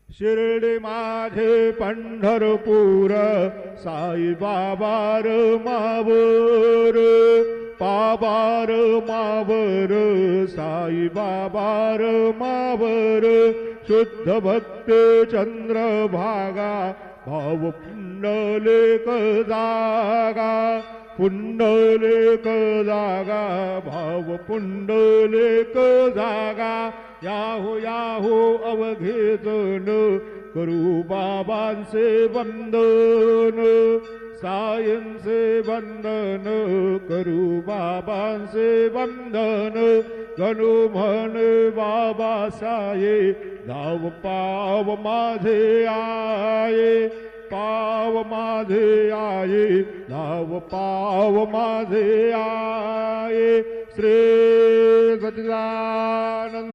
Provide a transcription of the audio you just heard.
शिर्डी माझे पंढरपूर साई बाबार मावर पाबार मावर साई बाबार मावर शुद्ध भक्त चंद्रभागा भाव पुंडलिक जागा पुंडलिक जागा भाव पुंडलिक जागा याहो याहो अवघे जन करू बाबांचे वंदन सायंचे वंदन करू बाबांचे वंदन गणू म्हणे बाबा साये धाव पाव माझे आये पाव माझे आये धाव पाव माझे आये श्री सच्चिदानंद